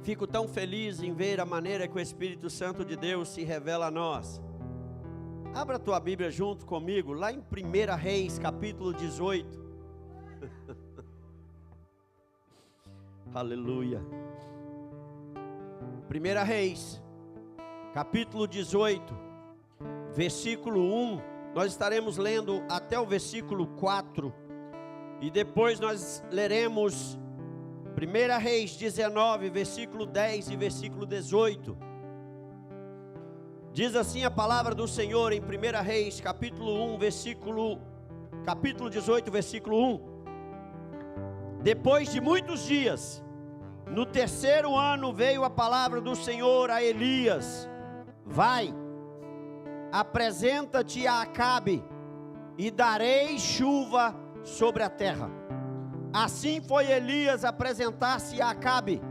Fico tão feliz em ver a maneira que o Espírito Santo de Deus se revela a nós. Abra a tua Bíblia junto comigo, lá em 1 Reis, capítulo 18. Aleluia. 1 Reis, capítulo 18, versículo 1. Nós estaremos lendo até o versículo 4. E depois nós leremos 1 Reis 19, versículo 10 e versículo 18. Diz assim a palavra do Senhor em 1 Reis, capítulo 18, versículo 1. Depois de muitos dias, no terceiro ano, veio a palavra do Senhor a Elias: vai, apresenta-te a Acabe, e darei chuva sobre a terra. Assim foi Elias apresentar-se a Acabe.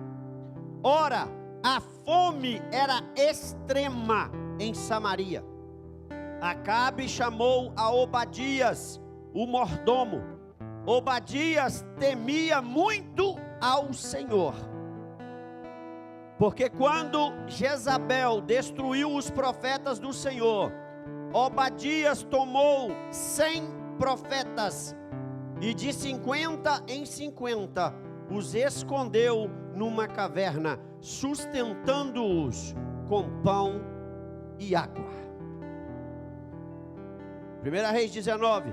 Ora, a fome era extrema em Samaria. Acabe chamou a Obadias, o mordomo. Obadias temia muito ao Senhor, porque quando Jezabel destruiu os profetas do Senhor, Obadias tomou 100 profetas e de 50 em 50 os escondeu numa caverna, sustentando-os com pão e água. 1 Reis 19,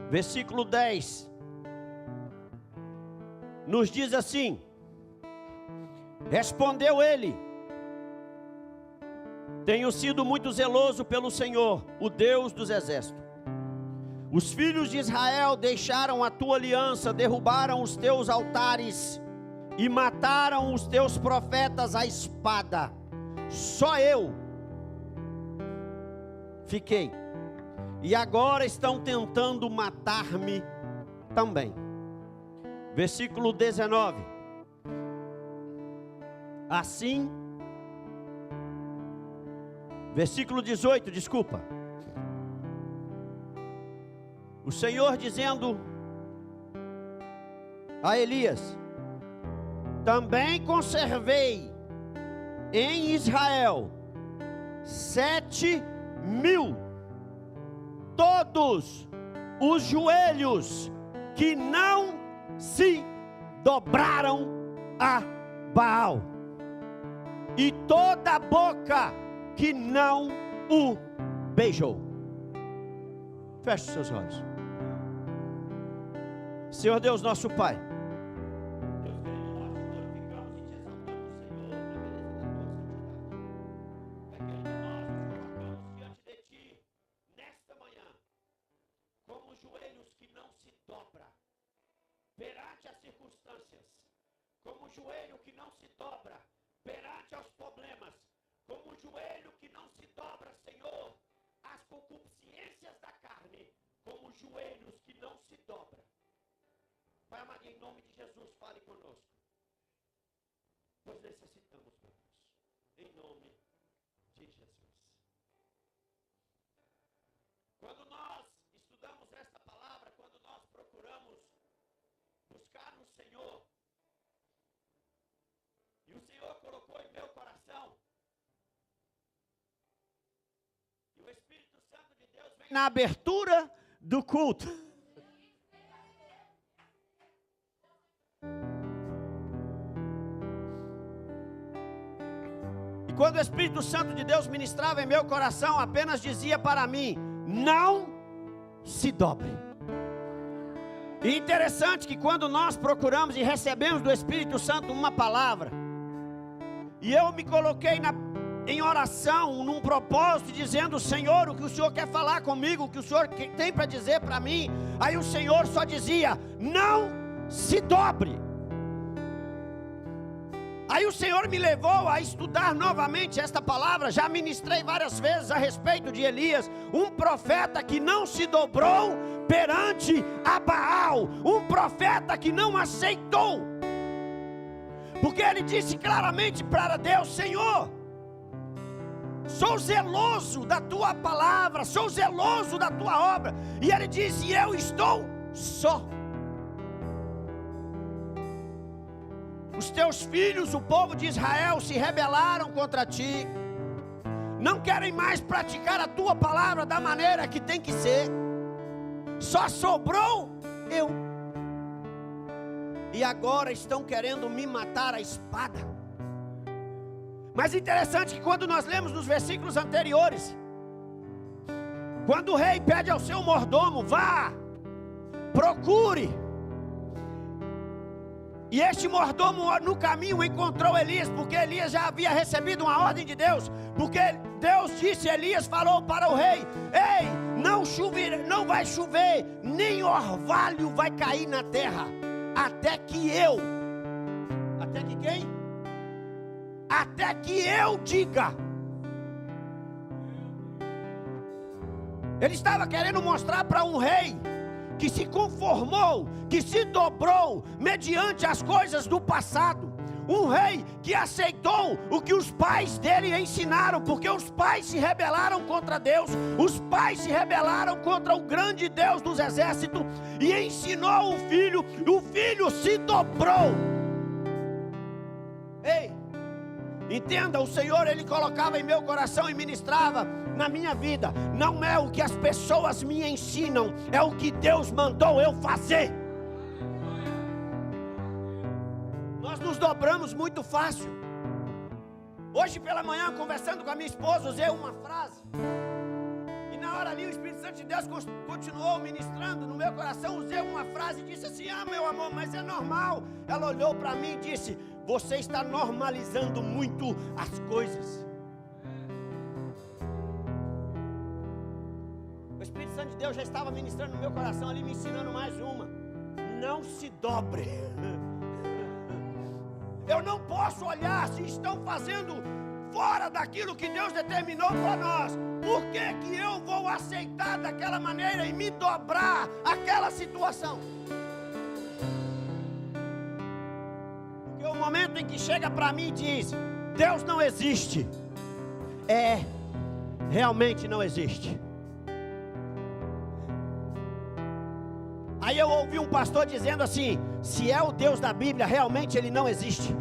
versículo 10, nos diz assim: respondeu ele: tenho sido muito zeloso pelo Senhor, o Deus dos exércitos. Os filhos de Israel deixaram a tua aliança, derrubaram os teus altares e mataram os teus profetas à espada. Só eu fiquei, e agora estão tentando matar-me também. Versículo 19. Assim, versículo 18, desculpa. O Senhor dizendo a Elias: também conservei em Israel 7.000, todos os joelhos que não se dobraram a Baal, e toda a boca que não o beijou. Feche seus olhos. Senhor Deus, nosso Pai, Deus querido, nós te glorificamos e te exaltamos, Senhor, na beleza da tua santidade. Pai querido, nós nos colocamos diante de Ti nesta manhã como joelhos que não se dobra perante as circunstâncias, como joelho que não se dobra perante aos problemas, como joelho que não se dobra, Senhor, às concupiscências da carne, como joelhos que não se dobram. Pai amado, em nome de Jesus, fale conosco, pois necessitamos, meu Deus, em nome de Jesus. Quando nós estudamos esta palavra, quando nós procuramos buscar no Senhor, e o Senhor colocou em meu coração, e o Espírito Santo de Deus vem na abertura do culto. E quando o Espírito Santo de Deus ministrava em meu coração, apenas dizia para mim: não se dobre. E interessante que quando nós procuramos e recebemos do Espírito Santo uma palavra, e eu me coloquei em oração, num propósito, dizendo: Senhor, o que o Senhor quer falar comigo, o que o Senhor tem para dizer para mim. Aí o Senhor só dizia: não se dobre. Aí o Senhor me levou a estudar novamente esta palavra. Já ministrei várias vezes a respeito de Elias, um profeta que não se dobrou perante a Baal, um profeta que não aceitou, porque ele disse claramente para Deus: Senhor, sou zeloso da tua palavra, sou zeloso da tua obra. E ele disse: eu estou só. O os teus filhos, o povo de Israel, se rebelaram contra ti. Não querem mais praticar a tua palavra da maneira que tem que ser. Só sobrou eu. E agora estão querendo me matar à espada. Mas interessante que quando nós lemos nos versículos anteriores, quando o rei pede ao seu mordomo, vá, procure. E este mordomo no caminho encontrou Elias, porque Elias já havia recebido uma ordem de Deus. Porque Deus disse, Elias falou para o rei: ei, não vai chover, nem orvalho vai cair na terra, até que eu, até que quem? Até que eu diga. Ele estava querendo mostrar para um rei que se conformou, que se dobrou mediante as coisas do passado. Um rei que aceitou o que os pais dele ensinaram, porque os pais se rebelaram contra Deus, os pais se rebelaram contra o grande Deus dos exércitos, e ensinou o filho se dobrou. Ei, entenda, o Senhor, Ele colocava em meu coração e ministrava na minha vida. Não é o que as pessoas me ensinam, é o que Deus mandou eu fazer. Nós nos dobramos muito fácil. Hoje pela manhã, conversando com a minha esposa, usei uma frase, e na hora ali o Espírito Santo de Deus continuou ministrando no meu coração. Usei uma frase e disse assim: ah, meu amor, mas é normal. Ela olhou para mim e disse: você está normalizando muito as coisas. O Espírito Santo de Deus já estava ministrando no meu coração ali, me ensinando mais uma: não se dobre. Eu não posso olhar se estão fazendo fora daquilo que Deus determinou para nós. Por que que eu vou aceitar daquela maneira e me dobrar àquela situação? Porque o momento em que chega para mim e diz: Deus não existe, realmente não existe. Aí eu ouvi um pastor dizendo assim: se é o Deus da Bíblia, realmente Ele não existe.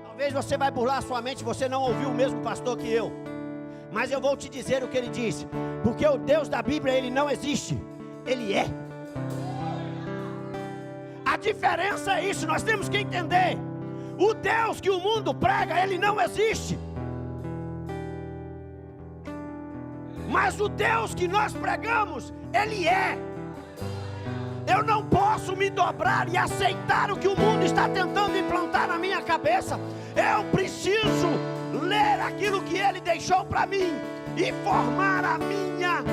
Talvez você vai burlar a sua mente, você não ouviu o mesmo pastor que eu. Mas eu vou te dizer o que ele disse. Porque o Deus da Bíblia, Ele não existe, Ele é. A diferença é isso, nós temos que entender. O Deus que o mundo prega, Ele não existe. Mas o Deus que nós pregamos, Ele é. Eu não posso me dobrar e aceitar o que o mundo está tentando implantar na minha cabeça. Eu preciso ler aquilo que Ele deixou para mim e formar a minha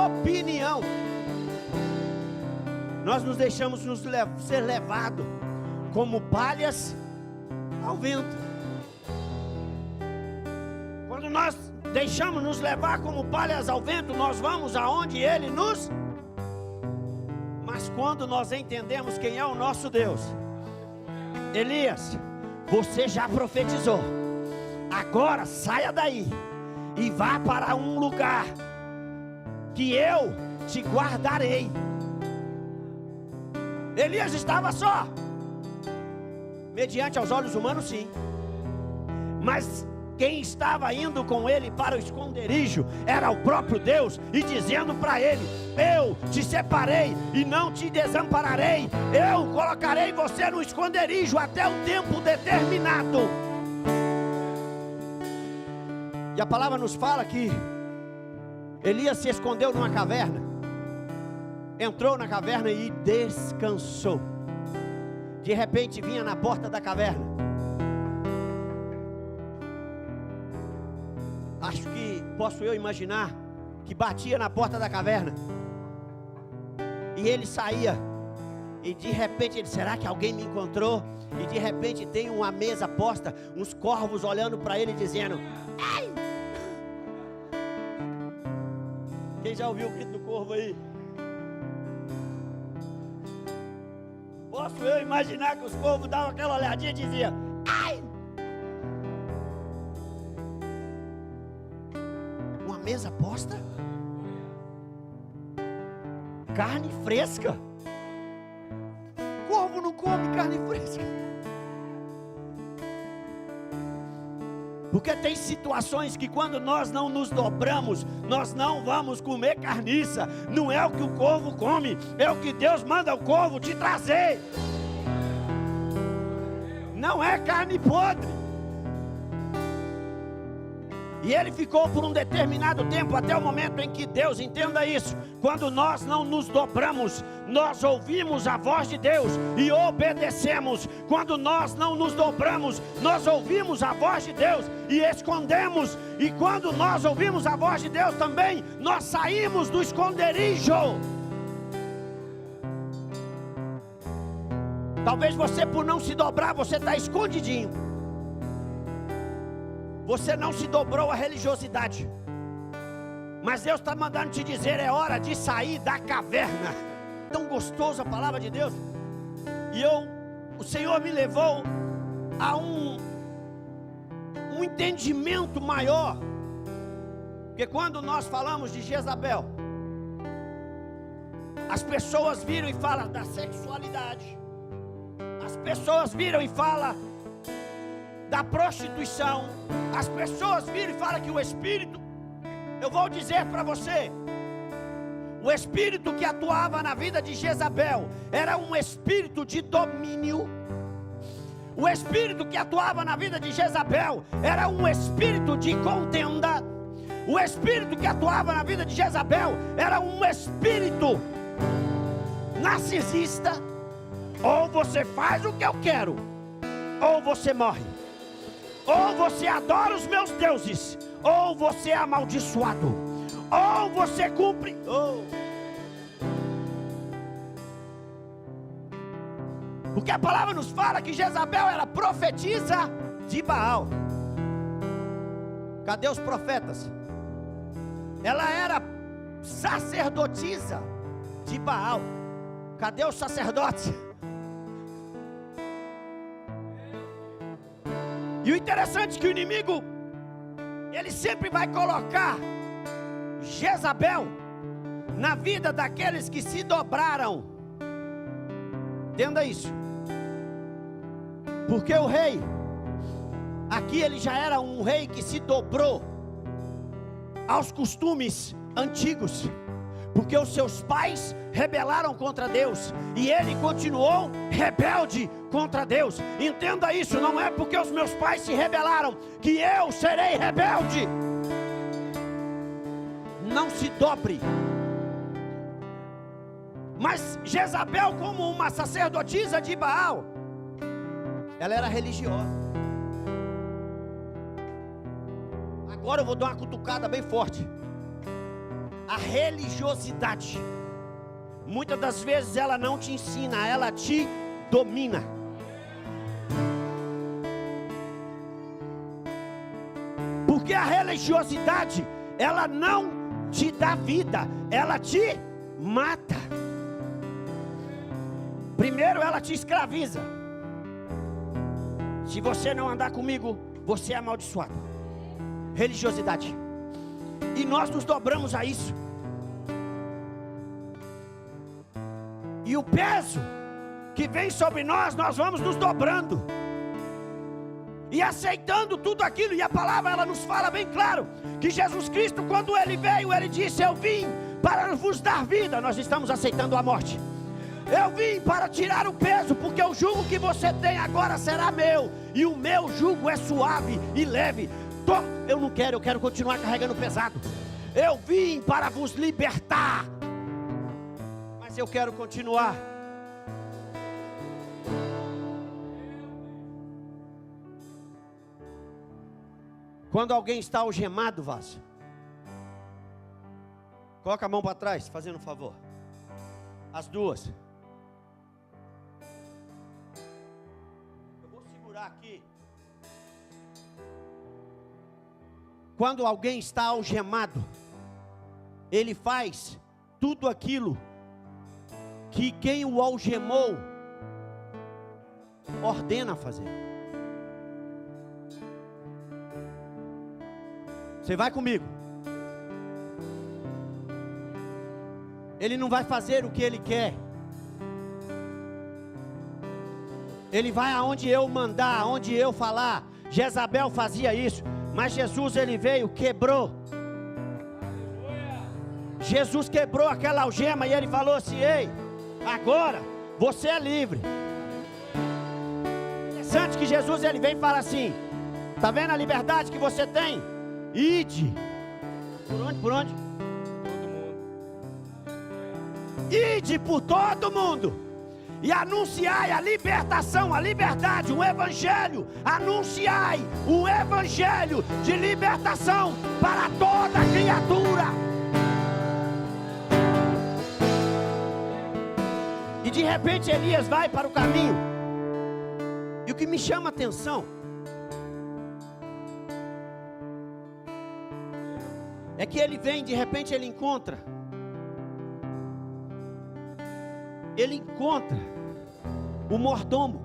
opinião. Nós nos deixamos ser levados como palhas ao vento. Quando nós deixamos nos levar como palhas ao vento, nós vamos aonde Ele nos... Mas quando nós entendemos quem é o nosso Deus: Elias, você já profetizou, agora saia daí e vá para um lugar que eu te guardarei. Elias estava só, mediante aos olhos humanos, sim, mas quem estava indo com ele para o esconderijo era o próprio Deus, e dizendo para ele: eu te separei e não te desampararei, eu colocarei você no esconderijo até o tempo determinado. E a palavra nos fala que Elias se escondeu numa caverna, entrou na caverna e descansou. De repente vinha na porta da caverna. Acho que posso eu imaginar que batia na porta da caverna e ele saía, e de repente ele: será que alguém me encontrou? E de repente tem uma mesa posta, uns corvos olhando para ele dizendo: ai! Quem já ouviu o grito do corvo aí? Posso eu imaginar que os corvos davam aquela olhadinha e diziam: ai! Mesa posta, carne fresca. Corvo não come carne fresca. Porque tem situações que quando nós não nos dobramos, nós não vamos comer carniça. Não é o que o corvo come, é o que Deus manda o corvo te trazer. Não é carne podre. E ele ficou por um determinado tempo, até o momento em que Deus, entenda isso, quando nós não nos dobramos, nós ouvimos a voz de Deus e obedecemos. Quando nós não nos dobramos, nós ouvimos a voz de Deus e escondemos. E quando nós ouvimos a voz de Deus também, nós saímos do esconderijo. Talvez você, por não se dobrar, você está escondidinho. Você não se dobrou à religiosidade. Mas Deus está mandando te dizer, é hora de sair da caverna. Tão gostoso a palavra de Deus. E o Senhor me levou a um entendimento maior. Porque quando nós falamos de Jezabel, as pessoas viram e falam da sexualidade. As pessoas viram e falam da prostituição. As pessoas viram e falam que o espírito, eu vou dizer para você, o espírito que atuava na vida de Jezabel era um espírito de domínio. O espírito que atuava na vida de Jezabel era um espírito de contenda. O espírito que atuava na vida de Jezabel era um espírito narcisista. Ou você faz o que eu quero, ou você morre. Ou você adora os meus deuses, ou você é amaldiçoado. Ou você cumpre. Porque a palavra nos fala que Jezabel era profetisa de Baal. Cadê os profetas? Ela era sacerdotisa de Baal. Cadê os sacerdotes? E o interessante é que o inimigo, ele sempre vai colocar Jezabel na vida daqueles que se dobraram. Entenda isso. Porque o rei, aqui ele já era um rei que se dobrou aos costumes antigos. Porque os seus pais rebelaram contra Deus e ele continuou rebelde contra Deus. Entenda isso, não é porque os meus pais se rebelaram que eu serei rebelde. Não se dobre. Mas Jezabel, como uma sacerdotisa de Baal, ela era religiosa. Agora eu vou dar uma cutucada bem forte. A religiosidade, muitas das vezes ela não te ensina, ela te domina. Porque a religiosidade, ela não te dá vida, ela te mata. Primeiro ela te escraviza. Se você não andar comigo, você é amaldiçoado. Religiosidade. E nós nos dobramos a isso. E o peso que vem sobre nós, nós vamos nos dobrando e aceitando tudo aquilo. E a palavra, ela nos fala bem claro que Jesus Cristo, quando ele veio, ele disse: eu vim para vos dar vida. Nós estamos aceitando a morte. Eu vim para tirar o peso, porque o jugo que você tem agora será meu, e o meu jugo é suave e leve. Eu não quero, eu quero continuar carregando pesado. Eu vim para vos libertar, mas eu quero continuar. Quando alguém está algemado, vaso, coloca a mão para trás, fazendo um favor. As duas. Eu vou segurar aqui. Quando alguém está algemado, ele faz tudo aquilo que quem o algemou ordena fazer. Você vai comigo? Ele não vai fazer o que ele quer. Ele vai aonde eu mandar, aonde eu falar. Jezabel fazia isso. Mas Jesus, ele veio, quebrou. Jesus quebrou aquela algema e ele falou assim: ei, agora você é livre. Interessante que Jesus, ele vem e fala assim: tá vendo a liberdade que você tem? Ide. Por onde? Por onde? Ide por todo mundo e anunciai a libertação, a liberdade, o evangelho. Anunciai o evangelho de libertação para toda criatura. E de repente Elias vai para o caminho. E o que me chama a atenção é que ele vem, de repente ele encontra o mordomo.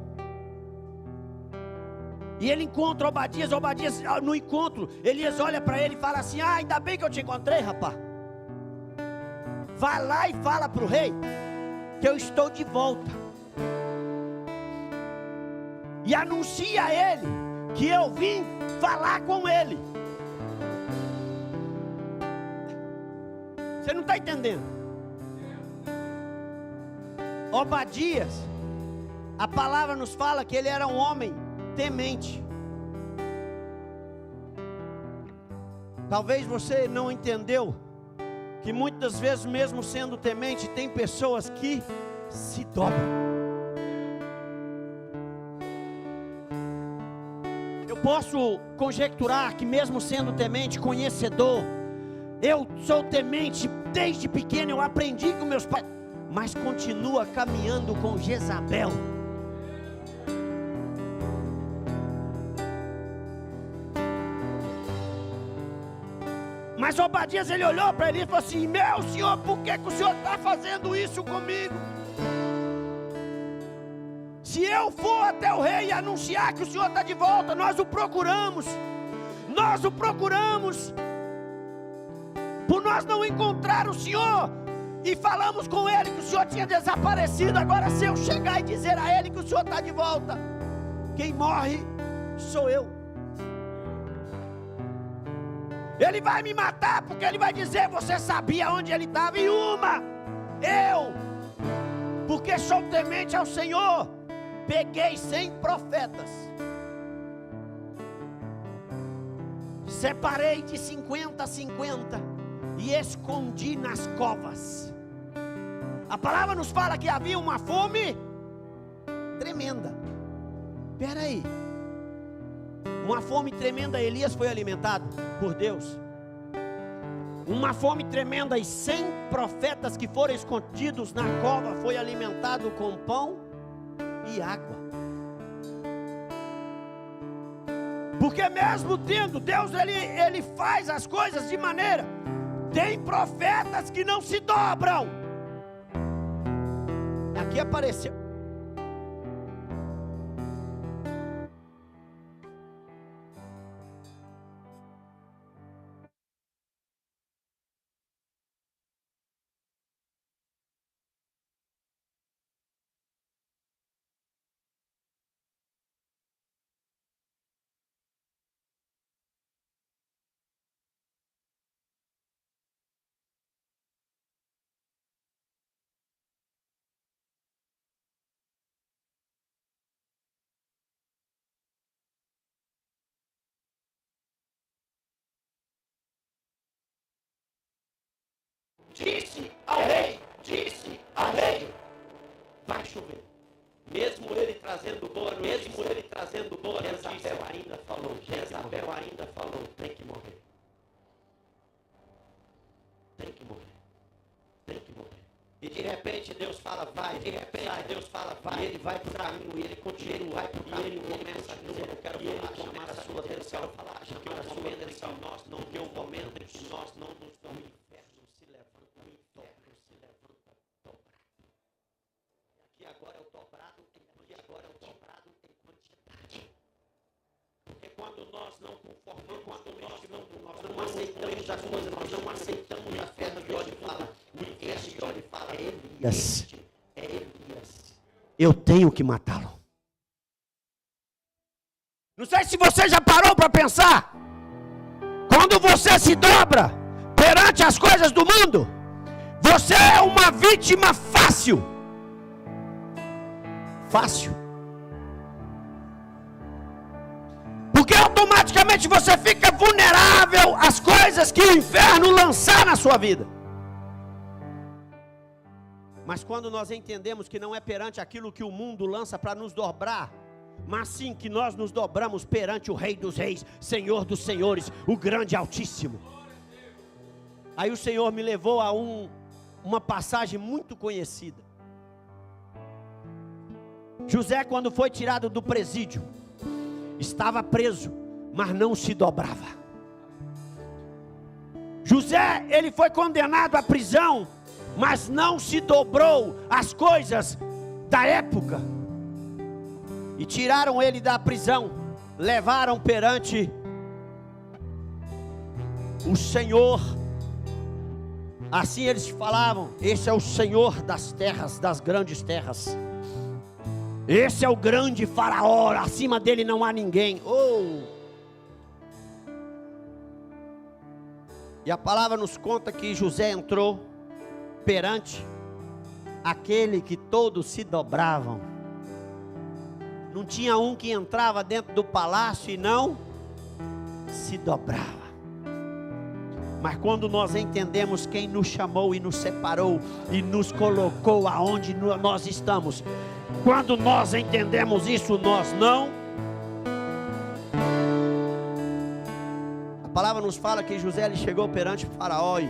E ele encontra Obadias. Obadias, no encontro, Elias olha para ele e fala assim: ah, ainda bem que eu te encontrei, rapaz. Vai lá e fala para o rei que eu estou de volta. E anuncia a ele que eu vim falar com ele. Você não está entendendo? Obadias, a palavra nos fala que ele era um homem temente. Talvez você não entendeu que muitas vezes, mesmo sendo temente, tem pessoas que se dobram. Eu posso conjecturar que, mesmo sendo temente, conhecedor, eu sou temente desde pequeno, eu aprendi com meus pais, mas continua caminhando com Jezabel. Mas Obadias, ele olhou para ele e falou assim: meu senhor, por que o senhor está fazendo isso comigo? Se eu for até o rei e anunciar que o senhor está de volta, nós o procuramos, por nós não encontrar o senhor, e falamos com ele que o senhor tinha desaparecido. Agora, se eu chegar e dizer a ele que o senhor está de volta, quem morre sou eu. Ele vai me matar, porque ele vai dizer: você sabia onde ele estava? E eu, porque sou temente ao Senhor, peguei 100 profetas, separei de 50 a 50 e escondi nas covas. A palavra nos fala que havia uma fome tremenda. Espera aí, uma fome tremenda. Elias foi alimentado por Deus. Uma fome tremenda, e 100 profetas que foram escondidos na cova foi alimentado com pão e água. Porque mesmo tendo Deus, ele faz as coisas de maneira. Tem profetas que não se dobram. Aqui apareceu. Disse ao rei, vai chover. Mesmo ele trazendo boa, Jezabel ainda falou, tem que morrer. E de repente Deus fala, vai. E ele vai para o caminho, e ele continua, vai para o caminho, e ele começa a dizer: eu quero chamar a sua atenção, porque o momento em que nós não nos damos. Agora é o dobrado em quantidade. Porque quando nós não conformamos, nós não aceitamos as coisas, nós não aceitamos a fé de olho e fala, o inverso de olho e fala: é Elias. Eu tenho que matá-lo. Não sei se você já parou para pensar. Quando você se dobra perante as coisas do mundo, você é uma vítima fácil. Fácil. Porque automaticamente você fica vulnerável às coisas que o inferno lançar na sua vida. Mas quando nós entendemos que não é perante aquilo que o mundo lança para nos dobrar, mas sim que nós nos dobramos perante o Rei dos Reis, Senhor dos Senhores, o grande Altíssimo. Aí o Senhor me levou a uma passagem muito conhecida. José, quando foi tirado do presídio, estava preso, mas não se dobrava. José, ele foi condenado à prisão, mas não se dobrou às coisas da época. E tiraram ele da prisão, levaram perante o Senhor. Assim eles falavam: esse é o Senhor das terras, das grandes terras. Esse é o grande faraó, acima dele não há ninguém. E a palavra nos conta que José entrou perante aquele que todos se dobravam. Não tinha um que entrava dentro do palácio e não se dobrava. Mas quando nós entendemos quem nos chamou e nos separou e nos colocou aonde nós estamos, quando nós entendemos isso, nós não. A palavra nos fala que José ele chegou perante o faraó e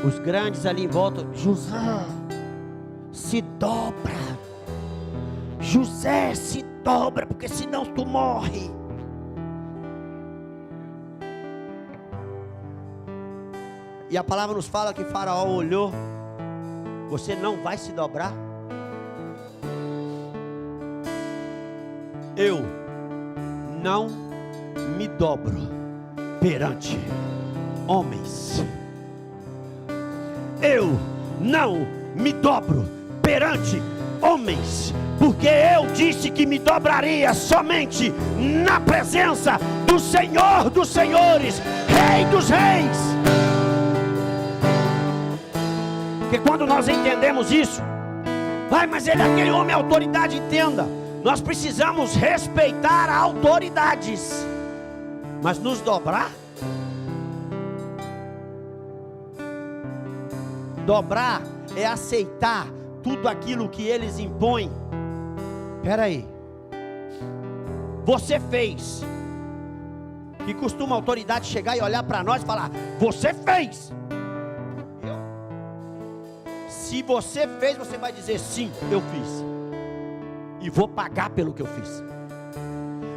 os grandes ali em volta: José, se dobra. José, se dobra, porque senão tu morre. E a palavra nos fala que Faraó olhou: você não vai se dobrar? Eu não me dobro perante homens. Eu não me dobro perante homens, porque eu disse que me dobraria somente na presença do Senhor dos Senhores, Rei dos Reis. Porque quando nós entendemos isso, mas ele é aquele homem, autoridade, entenda, nós precisamos respeitar autoridades, mas nos dobrar? Dobrar é aceitar tudo aquilo que eles impõem. Espera aí, você fez, que costuma a autoridade chegar e olhar para nós e falar: você fez. Se você fez, você vai dizer: sim, eu fiz, e vou pagar pelo que eu fiz.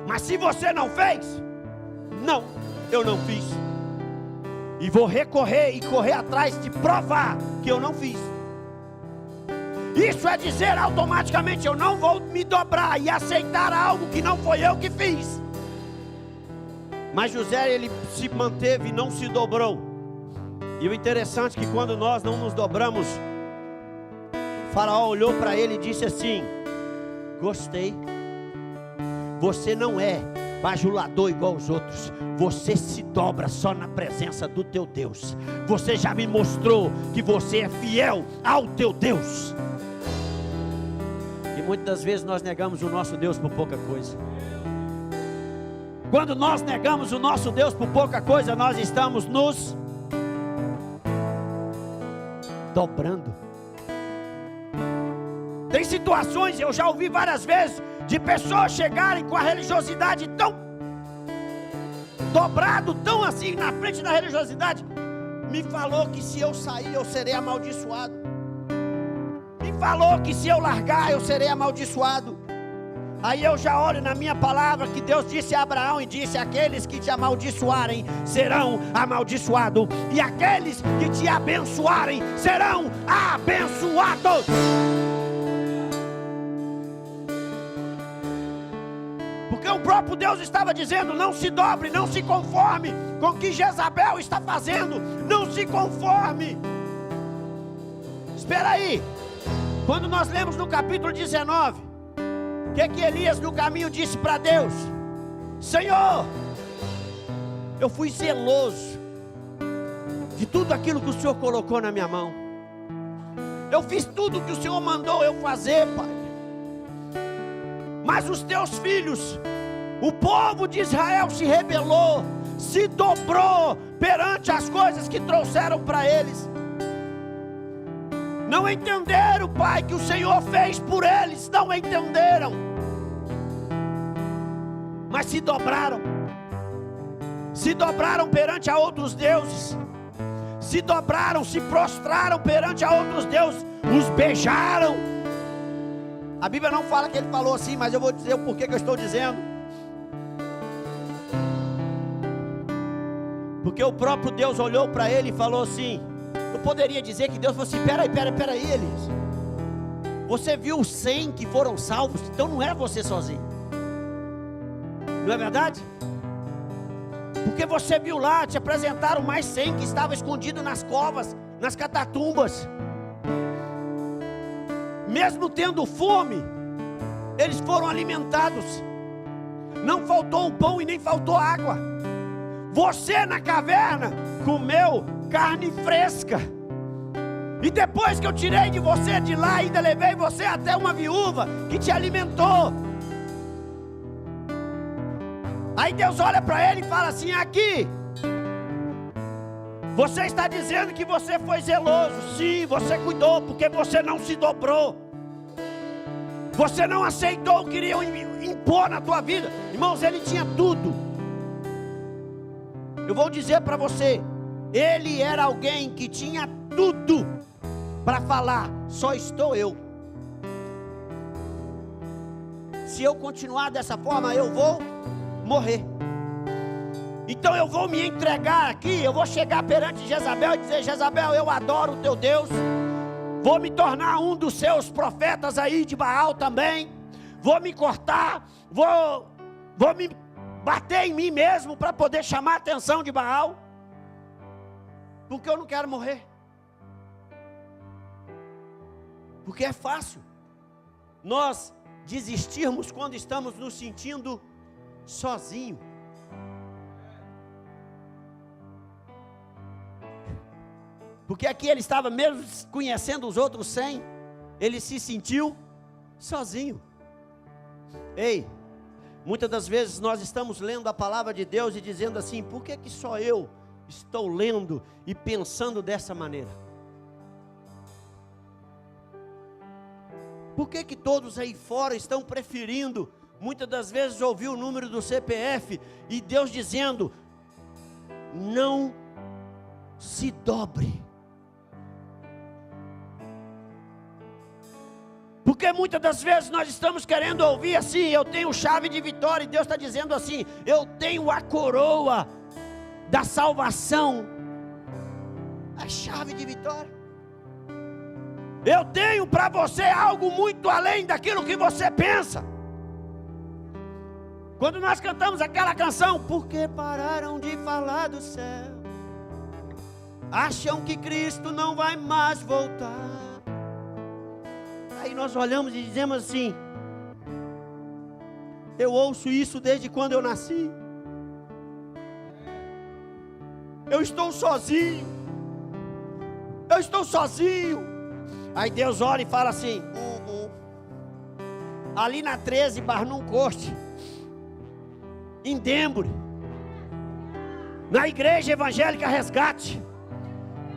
Mas se você não fez, não, eu não fiz, e vou recorrer e correr atrás de provar que eu não fiz. Isso é dizer automaticamente: eu não vou me dobrar e aceitar algo que não foi eu que fiz. Mas José, ele se manteve e não se dobrou. E o interessante é que quando nós não nos dobramos, Faraó olhou para ele e disse assim: gostei. Você não é bajulador igual os outros. Você se dobra só na presença do teu Deus. Você já me mostrou que você é fiel ao teu Deus. E muitas das vezes nós negamos o nosso Deus por pouca coisa. Quando nós negamos o nosso Deus por pouca coisa, nós estamos nos dobrando. Tem situações, eu já ouvi várias vezes, de pessoas chegarem com a religiosidade tão dobrado, tão assim na frente da religiosidade. Me falou que se eu sair eu serei amaldiçoado. Me falou que se eu largar eu serei amaldiçoado. Aí eu já olho na minha palavra que Deus disse a Abraão e disse: aqueles que te amaldiçoarem serão amaldiçoados, e aqueles que te abençoarem serão abençoados. Porque o próprio Deus estava dizendo: não se dobre, não se conforme com o que Jezabel está fazendo, não se conforme. Espera aí, quando nós lemos no capítulo 19, O que Elias no caminho disse para Deus? Senhor, eu fui zeloso de tudo aquilo que o Senhor colocou na minha mão. Eu fiz tudo o que o Senhor mandou eu fazer, Pai. Mas os teus filhos, o povo de Israel se rebelou, se dobrou perante as coisas que trouxeram para eles. Não entenderam, Pai, que o Senhor fez por eles. Não entenderam, mas se dobraram. Se dobraram perante a outros deuses. Se dobraram, se prostraram perante a outros deuses. Os beijaram. A Bíblia não fala que ele falou assim, mas eu vou dizer o porquê que eu estou dizendo. Porque o próprio Deus olhou para ele e falou assim. Eu poderia dizer que Deus falou assim: peraí, Elias, você viu os 100 que foram salvos? Então não é você sozinho. Não é verdade? Porque você viu lá, te apresentaram mais 100 que estavam escondidos nas covas, nas catatumbas. Mesmo tendo fome, eles foram alimentados. Não faltou o pão e nem faltou água. Você na caverna comeu carne fresca. E depois que eu tirei de você de lá, ainda levei você até uma viúva que te alimentou. Aí Deus olha para ele e fala assim: aqui, você está dizendo que você foi zeloso. Sim, você cuidou, porque você não se dobrou. Você não aceitou o que queriam impor na tua vida. Irmãos, ele tinha tudo. Eu vou dizer para você, ele era alguém que tinha tudo para falar: só estou eu. Se eu continuar dessa forma, eu vou morrer. Então eu vou me entregar aqui, eu vou chegar perante Jezabel e dizer: Jezabel, eu adoro o teu Deus. Vou me tornar um dos seus profetas aí de Baal também. Vou me cortar, vou me bater em mim mesmo para poder chamar a atenção de Baal. Porque eu não quero morrer. Porque é fácil nós desistirmos quando estamos nos sentindo sozinhos. Porque aqui ele estava, mesmo conhecendo os outros 100, ele se sentiu sozinho. Ei, muitas das vezes nós estamos lendo a palavra de Deus e dizendo assim: por que que só eu estou lendo e pensando dessa maneira? Por que que todos aí fora estão preferindo, muitas das vezes, ouvir o número do CPF e Deus dizendo: não se dobre? Porque muitas das vezes nós estamos querendo ouvir assim: eu tenho chave de vitória, e Deus está dizendo assim: eu tenho a coroa da salvação, a chave de vitória. Eu tenho para você algo muito além daquilo que você pensa. Quando nós cantamos aquela canção: porque pararam de falar do céu, acham que Cristo não vai mais voltar. Aí nós olhamos e dizemos assim: eu ouço isso desde quando eu nasci. Eu estou sozinho. Eu estou sozinho. Aí Deus olha e fala assim: ali na 13 Barnum Coste, em Denbury, na Igreja Evangélica Resgate,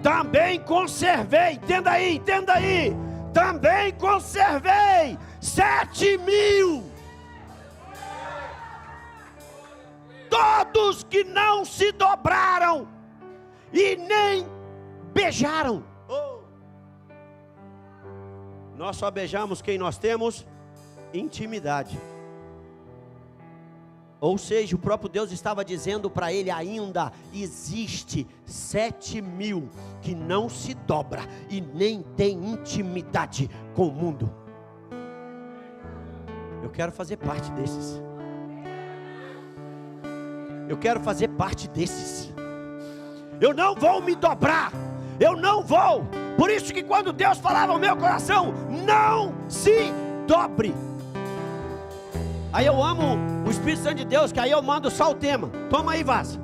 também conservei, entenda aí, também conservei 7.000. Todos que não se dobraram e nem beijaram. Nós só beijamos quem nós temos intimidade. Ou seja, o próprio Deus estava dizendo para ele: ainda existe 7.000 que não se dobra e nem tem intimidade com o mundo. Eu quero fazer parte desses. Eu quero fazer parte desses. Eu não vou me dobrar. Eu não vou. Por isso que quando Deus falava ao meu coração: não se dobre, Aí eu amo o Espírito Santo de Deus, que aí eu mando só o tema. Toma aí, vaza.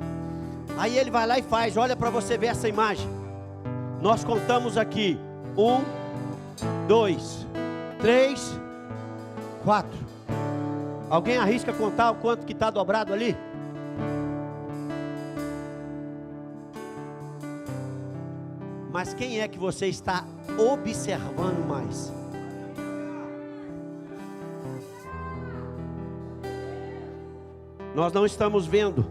Aí ele vai lá e faz. Olha para você ver essa imagem. Nós contamos aqui 1, 2, 3, 4. Alguém arrisca contar o quanto que está dobrado ali? Mas quem é que você está observando mais? Nós não estamos vendo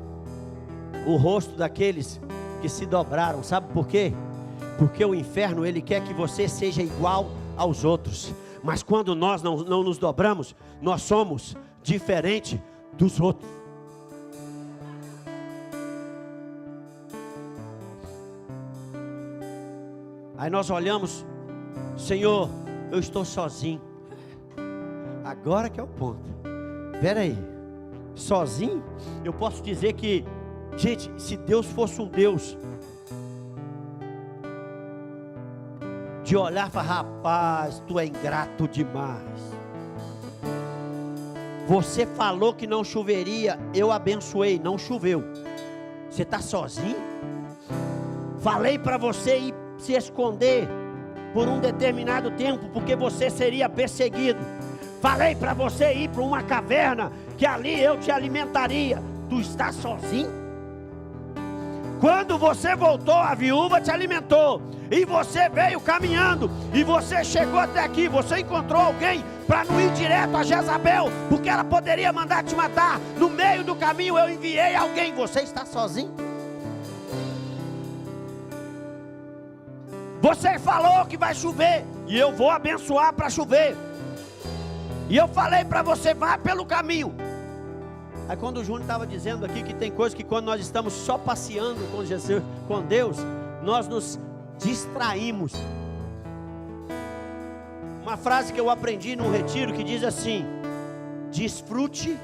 o rosto daqueles que se dobraram. Sabe por quê? Porque o inferno, ele quer que você seja igual aos outros. Mas quando nós não nos dobramos, nós somos diferente dos outros. Aí nós olhamos, Senhor, eu estou sozinho. Agora que é o ponto. Espera aí. Sozinho? Eu posso dizer que, gente, se Deus fosse um Deus de olhar e falar, rapaz, tu é ingrato demais. Você falou que não choveria, eu abençoei, não choveu. Você está sozinho? Falei para você ir se esconder por um determinado tempo, porque você seria perseguido. Falei para você ir para uma caverna, que ali eu te alimentaria. Tu está sozinho? Quando você voltou, a viúva te alimentou, e você veio caminhando, e você chegou até aqui, você encontrou alguém para não ir direto a Jezabel, porque ela poderia mandar te matar. No meio do caminho eu enviei alguém. Você está sozinho? Você falou que vai chover, e eu vou abençoar para chover. E eu falei para você, vá pelo caminho. Aí quando o Júnior estava dizendo aqui que tem coisas que quando nós estamos só passeando com Jesus, com Deus, nós nos distraímos. Uma frase que eu aprendi num retiro que diz assim: desfrute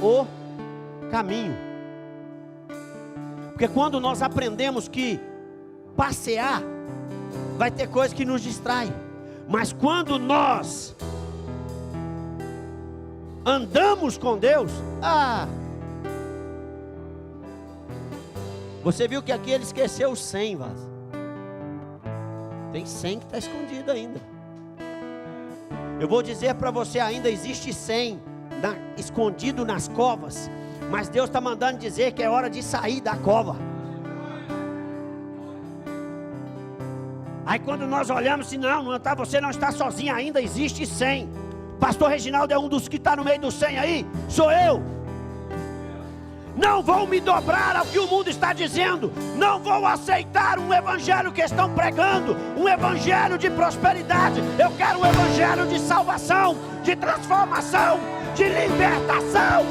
o caminho. Porque quando nós aprendemos que passear, vai ter coisa que nos distrai. Mas quando nós andamos com Deus, você viu que aqui ele esqueceu os 100, Vaz. Tem 100 que está escondido ainda. Eu vou dizer para você, ainda existe 100 escondido nas covas. Mas Deus está mandando dizer que é hora de sair da cova. Aí quando nós olhamos assim, você não está sozinho, ainda existe 100. Pastor Reginaldo é um dos que está no meio dos 100 aí, sou eu. Não vou me dobrar ao que o mundo está dizendo. Não vou aceitar um evangelho que estão pregando, um evangelho de prosperidade. Eu quero um evangelho de salvação, de transformação, de libertação.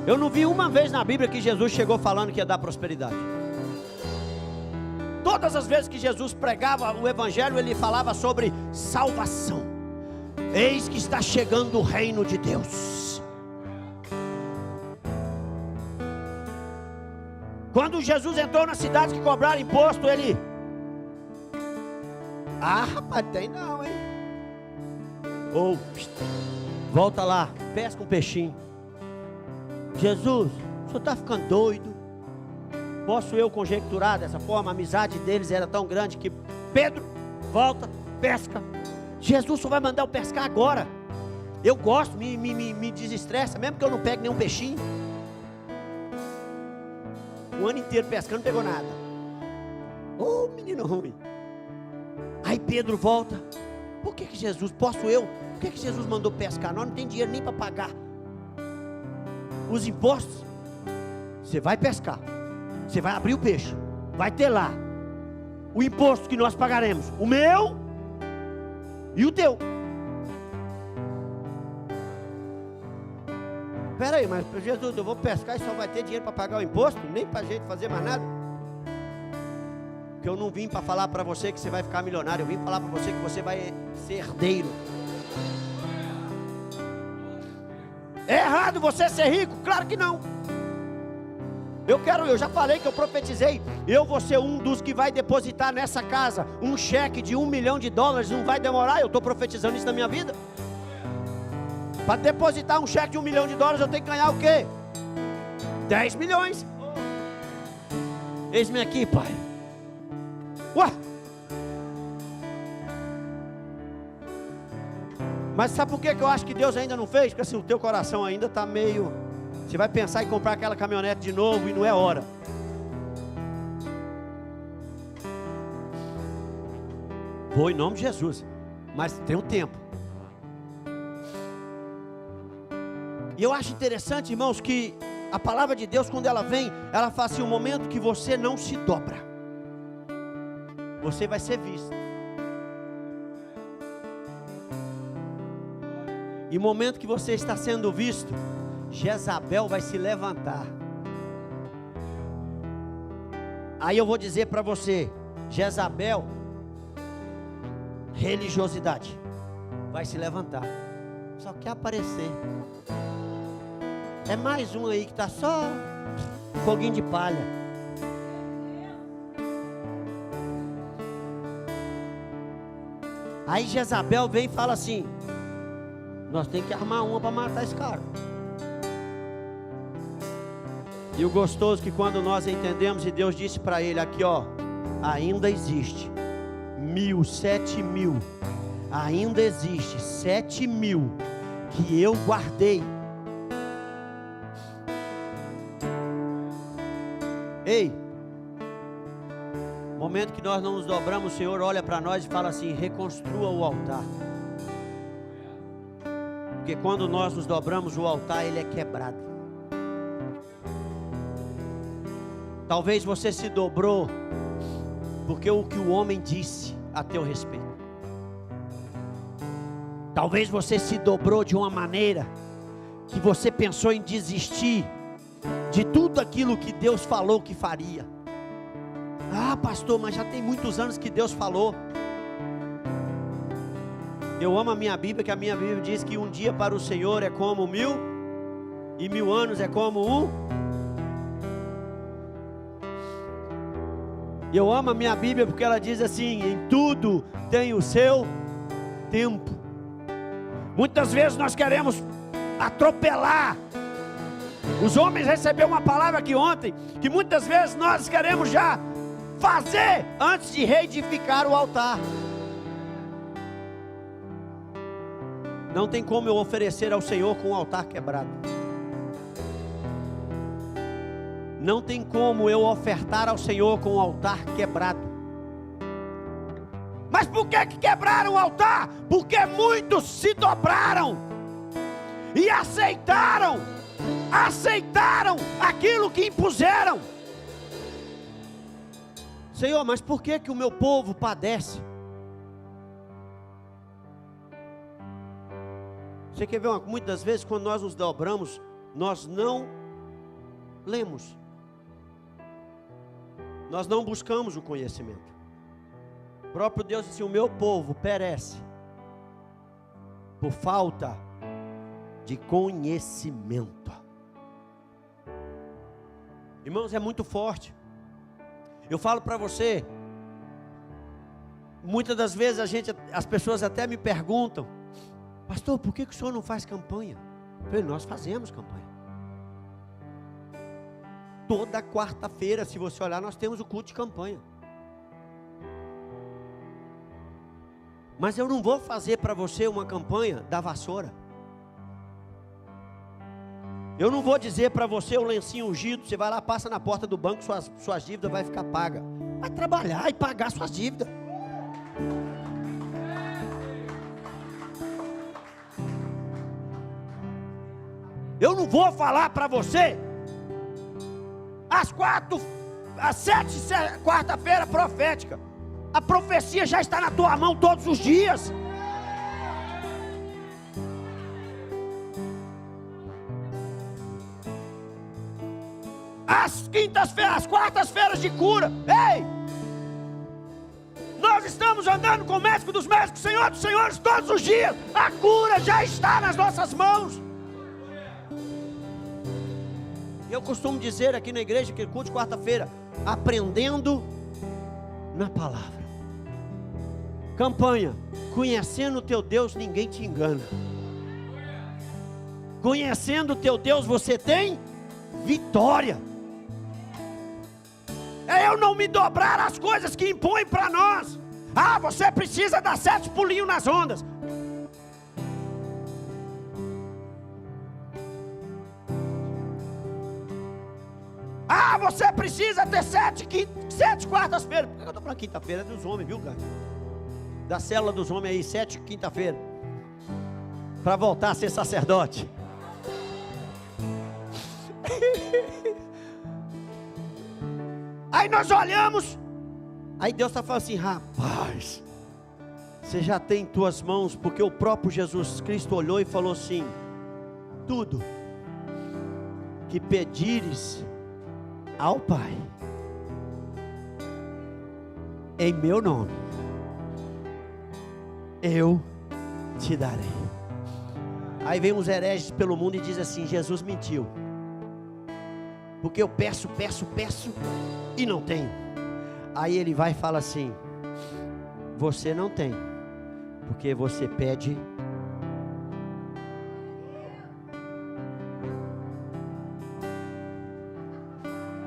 Eu não vi uma vez na Bíblia que Jesus chegou falando que ia dar prosperidade. Todas as vezes que Jesus pregava o evangelho, ele falava sobre salvação. Eis que está chegando o reino de Deus. Quando Jesus entrou na cidade que cobraram imposto, ele... rapaz, tem não, hein? Volta lá, pesca um peixinho. Jesus, o senhor está ficando doido? Posso eu conjecturar dessa forma? A amizade deles era tão grande que Pedro, volta, pesca. Jesus só vai mandar eu pescar agora. Eu gosto, me desestressa, mesmo que eu não pegue nenhum peixinho. O ano inteiro pescando, não pegou nada. Menino ruim. Aí Pedro volta. Por que Jesus, posso eu? Por que Jesus mandou pescar? Nós não tem dinheiro nem para pagar os impostos. Você vai pescar, você vai abrir o peixe, vai ter lá o imposto que nós pagaremos, o meu e o teu. Espera aí, mas Jesus, eu vou pescar e só vai ter dinheiro para pagar o imposto? Nem para a gente fazer mais nada? Porque eu não vim para falar para você que você vai ficar milionário, eu vim falar para você que você vai ser herdeiro. É errado você ser rico? Claro que não. Eu já falei que eu profetizei. Eu vou ser um dos que vai depositar nessa casa um cheque de $1 milhão. Não vai demorar, eu estou profetizando isso na minha vida. Para depositar um cheque de $1 milhão, eu tenho que ganhar o quê? 10 milhões. Eis-me aqui, Pai. Ué! Mas sabe por que eu acho que Deus ainda não fez? Porque assim, o teu coração ainda está meio... Você vai pensar em comprar aquela caminhonete de novo e não é hora. Vou em nome de Jesus. Mas tem um tempo. E eu acho interessante, irmãos, que a palavra de Deus, quando ela vem, ela fala assim: o momento que você não se dobra, você vai ser visto. E o momento que você está sendo visto, Jezabel vai se levantar. Aí eu vou dizer para você: Jezabel, religiosidade, vai se levantar. Só quer aparecer. É mais um aí que está só foguinho de palha. Aí Jezabel vem e fala assim: nós temos que armar uma para matar esse cara. E o gostoso é que quando nós entendemos, e Deus disse para ele aqui, ó, ainda existe 7.000, ainda existe 7.000 que eu guardei. Ei, momento que nós não nos dobramos, o Senhor olha para nós e fala assim: reconstrua o altar. Porque quando nós nos dobramos, o altar ele é quebrado. Talvez você se dobrou porque o que o homem disse a teu respeito. Talvez você se dobrou de uma maneira que você pensou em desistir de tudo aquilo que Deus falou que faria. Ah, pastor, mas já tem muitos anos que Deus falou. Eu amo a minha Bíblia, que a minha Bíblia diz que um dia para o Senhor é como 1.000, e 1.000 anos é como um. Eu amo a minha Bíblia porque ela diz assim: em tudo tem o seu tempo. Muitas vezes nós queremos atropelar. Os homens receberam uma palavra aqui ontem, que muitas vezes nós queremos já fazer antes de reedificar o altar. Não tem como eu oferecer ao Senhor com o altar quebrado. Não tem como eu ofertar ao Senhor com o altar quebrado. Mas por que quebraram o altar? Porque muitos se dobraram e aceitaram aquilo que impuseram. Senhor, mas por que o meu povo padece? Você quer ver muitas vezes quando nós nos dobramos, nós não lemos, nós não buscamos o conhecimento. O próprio Deus disse: o meu povo perece por falta de conhecimento. Irmãos, é muito forte. Eu falo para você, muitas das vezes as pessoas até me perguntam: pastor, por que o senhor não faz campanha? Eu falei: nós fazemos campanha. Toda quarta-feira, se você olhar, nós temos o culto de campanha. Mas eu não vou fazer para você uma campanha da vassoura. Eu não vou dizer para você o lencinho ungido, você vai lá, passa na porta do banco, suas dívidas vai ficar paga. Vai trabalhar e pagar suas dívidas. Eu não vou falar para você às 7 quarta-feira profética. A profecia já está na tua mão todos os dias. As quintas-feiras, as quartas-feiras de cura. Ei! Nós estamos andando com o médico dos médicos, Senhor dos senhores, todos os dias. A cura já está nas nossas mãos. Eu costumo dizer aqui na igreja, que culto de quarta-feira, aprendendo na palavra. Campanha, conhecendo o teu Deus, ninguém te engana. Conhecendo o teu Deus, você tem vitória. É eu não me dobrar às coisas que impõem para nós. Ah, você precisa dar 7 pulinhos nas ondas. Ah, você precisa ter 7 quartas-feiras. Por que eu estou falando quinta-feira? É dos homens, viu, cara? Da célula dos homens aí, 7 quinta-feira. Para voltar a ser sacerdote. Aí nós olhamos. Aí Deus está falando assim: rapaz, você já tem em tuas mãos. Porque o próprio Jesus Cristo olhou e falou assim: tudo que pedires ao Pai em meu nome, eu te darei. Aí vem os hereges pelo mundo e diz assim: Jesus mentiu, porque eu peço e não tenho. Aí ele vai e fala assim: você não tem, porque você pede.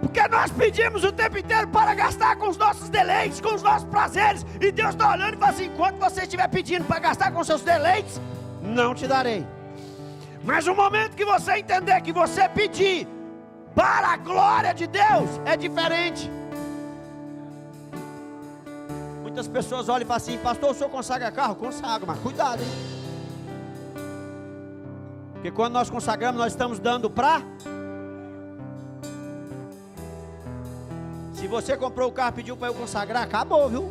Porque nós pedimos o tempo inteiro para gastar com os nossos deleites, com os nossos prazeres. E Deus está olhando e fala assim: enquanto você estiver pedindo para gastar com os seus deleites, não te darei. Mas o momento que você entender que você pedir para a glória de Deus, é diferente. Muitas pessoas olham e falam assim: pastor, o senhor consagra carro? Consagro, mas cuidado, hein? Porque quando nós consagramos, nós estamos dando para... Se você comprou o carro e pediu para eu consagrar, acabou, viu?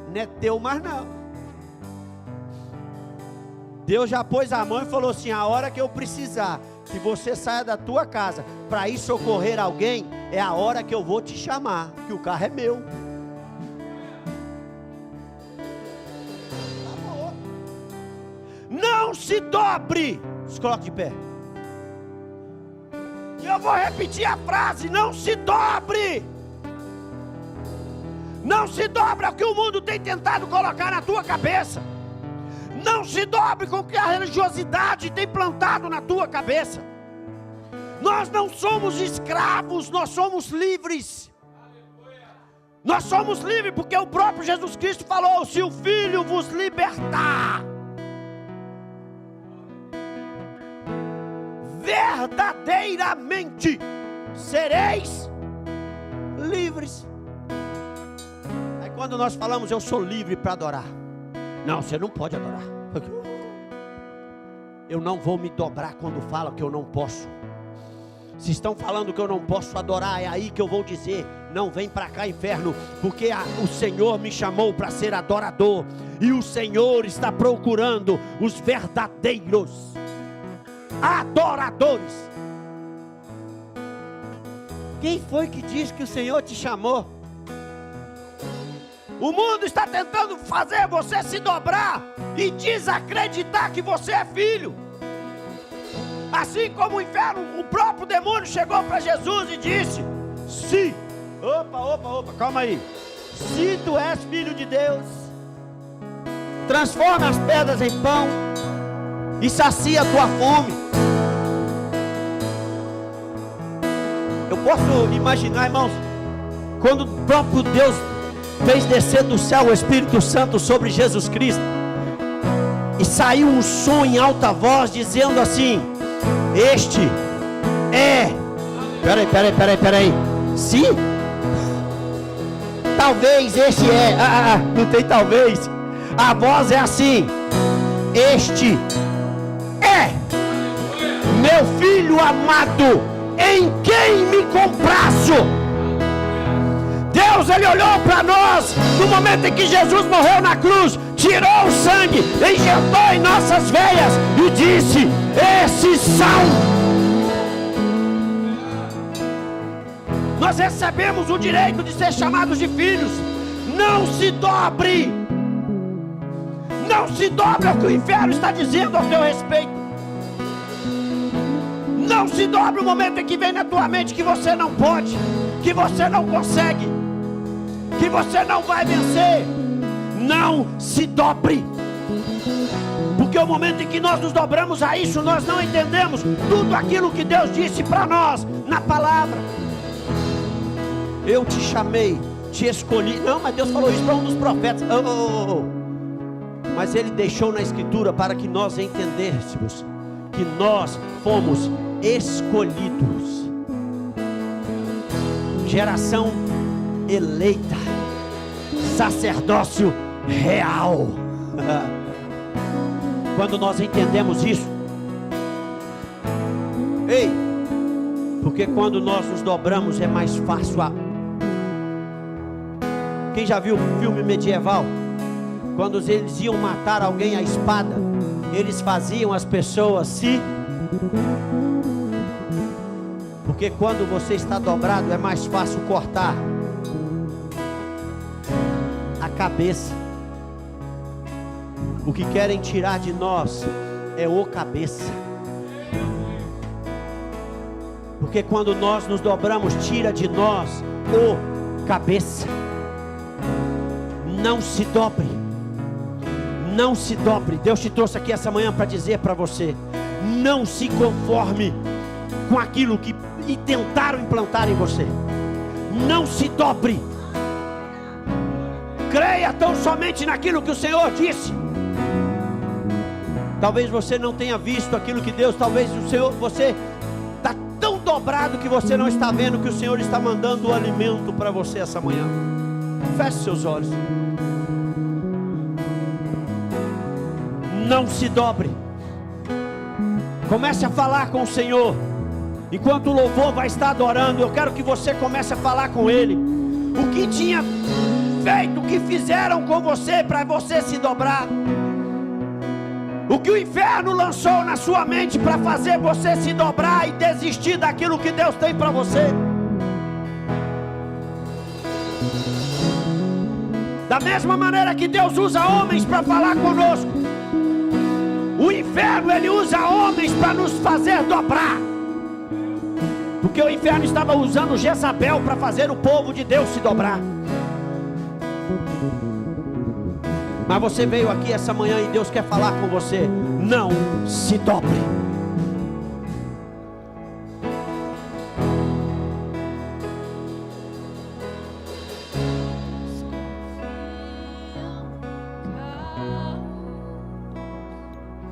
Não é teu mais não. Deus já pôs a mão e falou assim: a hora que eu precisar que você saia da tua casa para ir socorrer alguém, é a hora que eu vou te chamar, que o carro é meu. Acabou. Não se dobre. Se coloque de pé. Eu vou repetir a frase: não se dobre. Não se dobre ao que o mundo tem tentado colocar na tua cabeça. Não se dobre com o que a religiosidade tem plantado na tua cabeça. Nós não somos escravos, nós somos livres. Nós somos livres porque o próprio Jesus Cristo falou: se o Filho vos libertar, verdadeiramente sereis livres. Aí quando nós falamos: eu sou livre para adorar, não, você não pode adorar. Eu não vou me dobrar quando fala que eu não posso. Se estão falando que eu não posso adorar, é aí que eu vou dizer: não vem para cá, inferno, porque o Senhor me chamou para ser adorador, e o Senhor está procurando os verdadeiros adoradores. Quem foi que disse que o Senhor te chamou? O mundo está tentando fazer você se dobrar e desacreditar que você é filho. Assim como o inferno, o próprio demônio chegou para Jesus e disse: se, opa, calma aí, se tu és filho de Deus, transforma as pedras em pão e sacia a tua fome. Eu posso imaginar, irmãos, quando o próprio Deus fez descer do céu o Espírito Santo sobre Jesus Cristo, e saiu um som em alta voz dizendo assim: este é... Peraí. Sim? Talvez este é... não tem talvez. A voz é assim: este é meu filho amado, em quem me comprazo. Deus, Ele olhou para nós no momento em que Jesus morreu na cruz, tirou o sangue, injetou em nossas veias e disse: esses são. Nós recebemos o direito de ser chamados de filhos. Não se dobre. Não se dobre ao que o inferno está dizendo ao teu respeito. Não se dobre o momento em que vem na tua mente que você não pode, que você não consegue, que você não vai vencer. Não se dobre. Porque o momento em que nós nos dobramos a isso, nós não entendemos tudo aquilo que Deus disse para nós na palavra. Eu te chamei, te escolhi. Não, mas Deus falou isso para um dos profetas. Mas Ele deixou na Escritura para que nós entendêssemos que nós fomos escolhidos, geração eleita, sacerdócio real. Quando nós entendemos isso, porque quando nós nos dobramos é mais fácil. Quem já viu filme medieval? Quando eles iam matar alguém à espada, eles faziam as pessoas se... Porque quando você está dobrado é mais fácil cortar a cabeça. O que querem tirar de nós é o cabeça. Porque quando nós nos dobramos, tira de nós o cabeça. Não se dobre. Não se dobre. Deus te trouxe aqui essa manhã para dizer para você: não se conforme com aquilo que tentaram implantar em você. Não se dobre. Creia tão somente naquilo que o Senhor disse. Talvez você não tenha visto aquilo que Deus, talvez o Senhor, você está tão dobrado que você não está vendo que o Senhor está mandando o alimento para você essa manhã. Feche seus olhos. Não se dobre. Comece a falar com o Senhor. Enquanto o louvor vai estar adorando, eu quero que você comece a falar com Ele. O que tinha feito, o que fizeram com você para você se dobrar. O que o inferno lançou na sua mente para fazer você se dobrar e desistir daquilo que Deus tem para você. Da mesma maneira que Deus usa homens para falar conosco, o inferno ele usa homens para nos fazer dobrar. Porque o inferno estava usando Jezabel para fazer o povo de Deus se dobrar. Mas você veio aqui essa manhã e Deus quer falar com você. Não se dobre.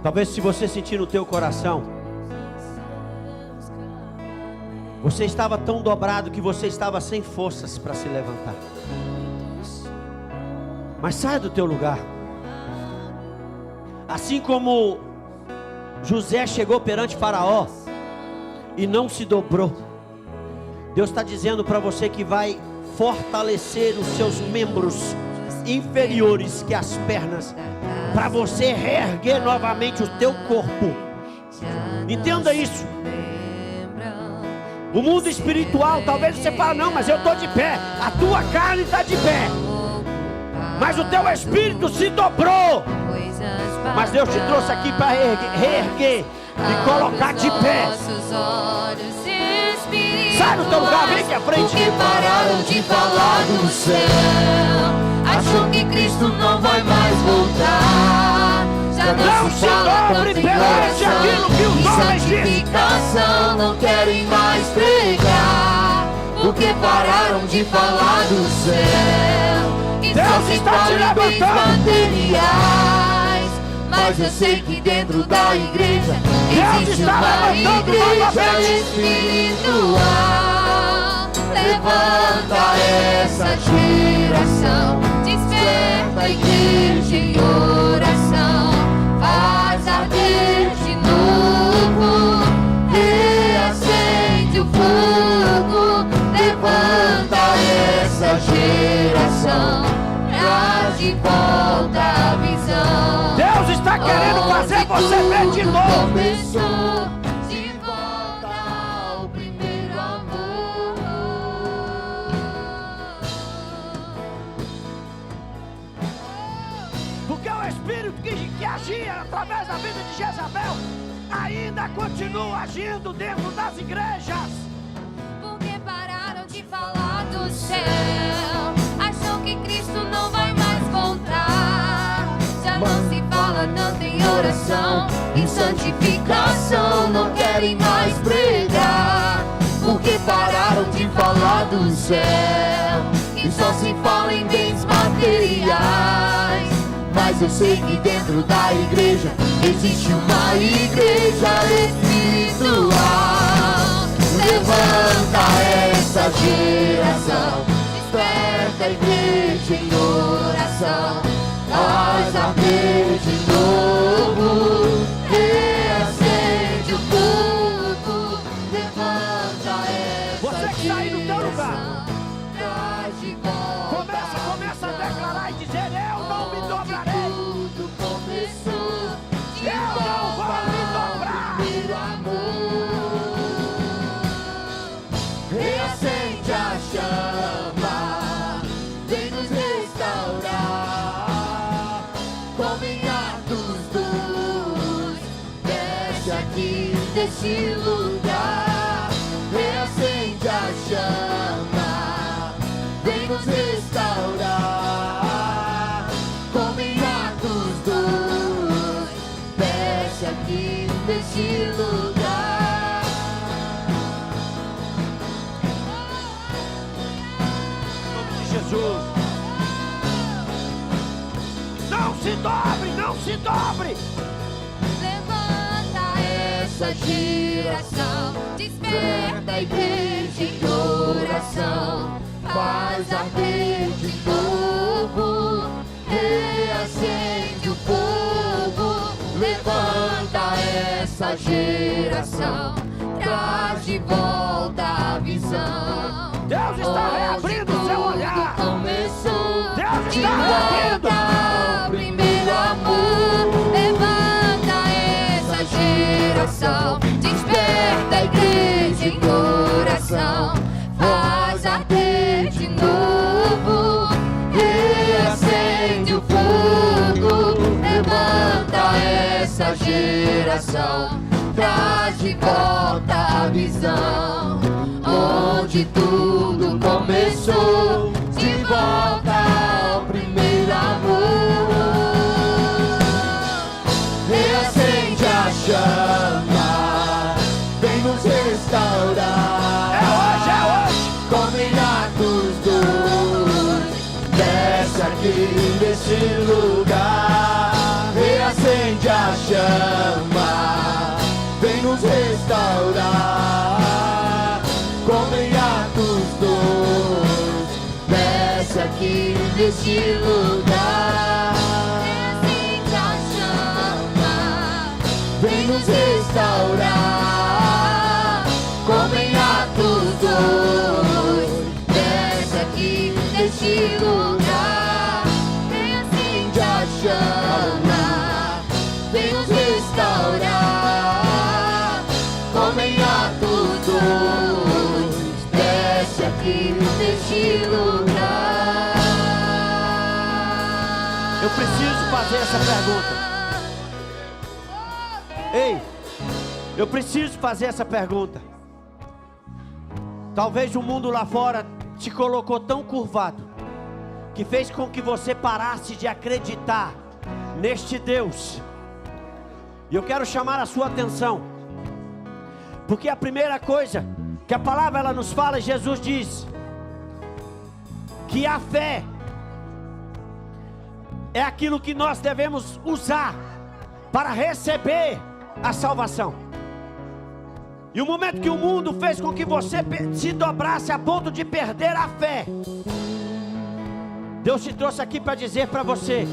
Talvez se você sentir no teu coração, você estava tão dobrado que você estava sem forças para se levantar. Mas saia do teu lugar. Assim como José chegou perante Faraó e não se dobrou, Deus está dizendo para você que vai fortalecer os seus membros inferiores, que as pernas, para você reerguer novamente o teu corpo. Entenda isso. O mundo espiritual, talvez você fale: não, mas eu estou de pé. A tua carne está de pé, mas o teu espírito se dobrou. Mas Deus te trouxe aqui para reerguer e colocar de pé. Sai do teu lugar, vem aqui à frente. Porque pararam de falar do céu, acham que Cristo não vai mais voltar. Já não se dobre perante aquilo que os homens dizem. Não querem mais pregar, porque pararam de falar do céu. Deus está te levantando. Materiais, mas eu sei que dentro da igreja existe uma igreja espiritual. Levanta essa geração, desperta a igreja em oração, faz arder de novo, reacende o fogo. Levanta essa geração, traz de volta a visão. Deus está querendo fazer você ver de novo. Começou de volta ao primeiro amor. Porque o Espírito espírito que agia através da vida de Jezabel ainda continua agindo dentro das igrejas. Porque pararam de falar do céu, acham que Cristo não vai mais voltar. Já não se fala tanto em oração, em santificação, não querem mais pregar. Porque pararam de falar do céu, e só se fala em bens materiais. Mas eu sei que dentro da igreja existe uma igreja espiritual. Levanta essa geração, desperta a igreja em oração, faz arder de novo, reacende o fogo. Levanta essa geração, traz de volta. Começa a declarar e dizer: eu não me dobrarei. Tudo começou de Eu não vou me dobrar. primeiro amor. Reacende a chama, vem nos restaurar. Como em Atos 2, desce aqui desse lugar. Reacende a chama, vem nos restaurar. Como em Atos 2, desce aqui desse lugar. Em nome de Jesus. Não se dobre, não se dobre. Levanta essa geração, desperta a igreja em oração, faz arder de novo, reacende o fogo. Levanta essa geração, traz de volta a visão. Deus está reabrindo o seu olhar. Começou Deus de está reabrindo. volta ao primeiro amor. Levanta essa geração, desperta a igreja em oração, faz arder de novo, reacende o fogo. Levanta essa geração, traz de volta a visão. Onde tudo começou, de volta ao primeiro amor. Reacende a chama, vem nos restaurar. É hoje. Como em Atos 2, desce aqui nesse lugar. Reacende a chama, vem nos restaurar. Como em Atos 2, desce aqui nesse lugar. Reacende a chama, vem nos restaurar. Como em Atos 2, desce aqui nesse lugar. Reacende a chama, vem nos restaurar. Como em Atos 2, desce aqui nesse lugar. Eu preciso fazer essa pergunta. Ei, eu preciso fazer essa pergunta. Talvez o mundo lá fora te colocou tão curvado que fez com que você parasse de acreditar neste Deus. E eu quero chamar a sua atenção, porque a primeira coisa que a palavra ela nos fala, Jesus diz que a fé é aquilo que nós devemos usar para receber a salvação. E o momento que o mundo fez com que você se dobrasse a ponto de perder a fé, Deus te trouxe aqui para dizer para você: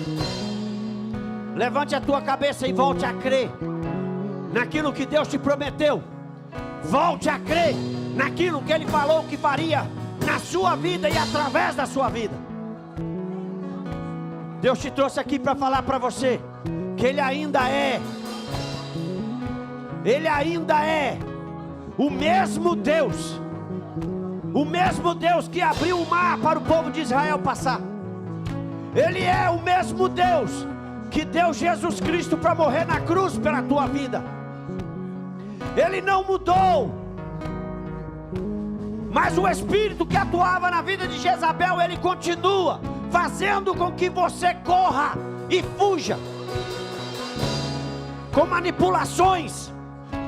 levante a tua cabeça e volte a crer naquilo que Deus te prometeu. Volte a crer naquilo que Ele falou que faria na sua vida e através da sua vida. Deus te trouxe aqui para falar para você que Ele ainda é o mesmo Deus que abriu o mar para o povo de Israel passar. Ele é o mesmo Deus que deu Jesus Cristo para morrer na cruz pela tua vida. Ele não mudou. Mas o espírito que atuava na vida de Jezabel, ele continua fazendo com que você corra e fuja, com manipulações,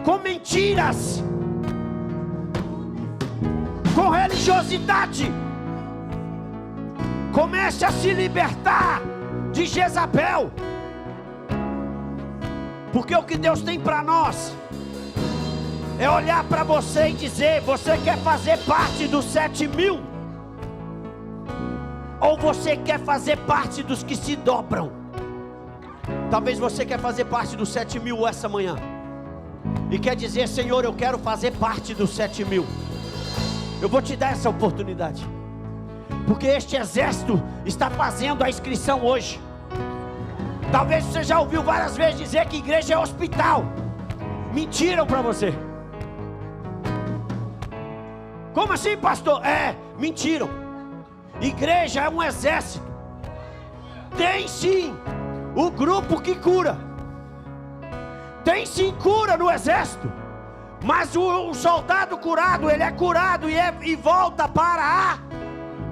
com mentiras, com religiosidade. Comece a se libertar de Jezabel, porque o que Deus tem para nós é olhar para você e dizer: você quer fazer parte dos 7.000? Ou você quer fazer parte dos que se dobram? Talvez você quer fazer parte dos 7.000 essa manhã e quer dizer: Senhor, eu quero fazer parte dos 7.000. Eu vou te dar essa oportunidade, porque este exército está fazendo a inscrição hoje. Talvez você já ouviu várias vezes dizer que igreja é hospital. Mentiram para você. Como assim, pastor? Mentiram. Igreja é um exército. Tem sim o grupo que cura. Tem sim cura no exército. Mas o soldado curado, ele é curado e volta para a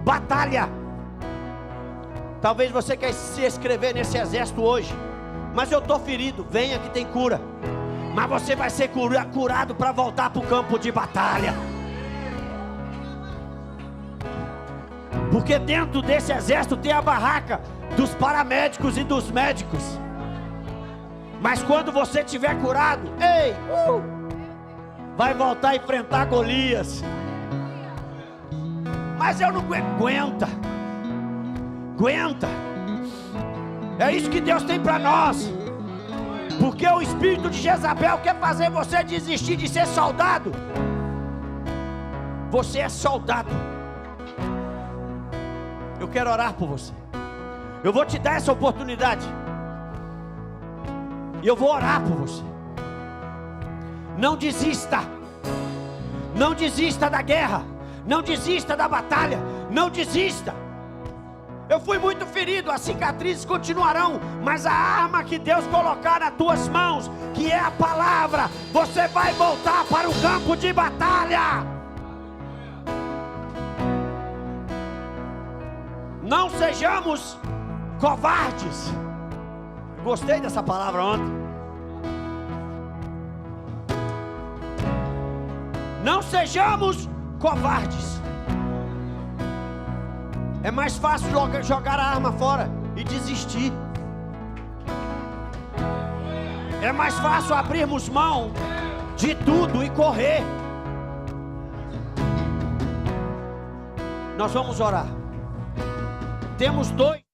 batalha. Talvez você quer se inscrever nesse exército hoje. Mas eu estou ferido. Venha que tem cura. Mas você vai ser curado para voltar para o campo de batalha. Porque dentro desse exército tem a barraca dos paramédicos e dos médicos. Mas quando você estiver curado, vai voltar a enfrentar Golias. Mas eu não aguento. É isso que Deus tem para nós. Porque o espírito de Jezabel quer fazer você desistir de ser soldado. Você é soldado. Eu quero orar por você. Eu vou te dar essa oportunidade. E eu vou orar por você. Não desista. Não desista da guerra. Não desista da batalha. Não desista. Eu fui muito ferido, as cicatrizes continuarão, mas a arma que Deus colocar nas tuas mãos, que é a palavra, você vai voltar para o campo de batalha. Não sejamos covardes. Gostei dessa palavra ontem. Não sejamos covardes. É mais fácil jogar a arma fora e desistir. É mais fácil abrirmos mão de tudo e correr. Nós vamos orar. Temos dois.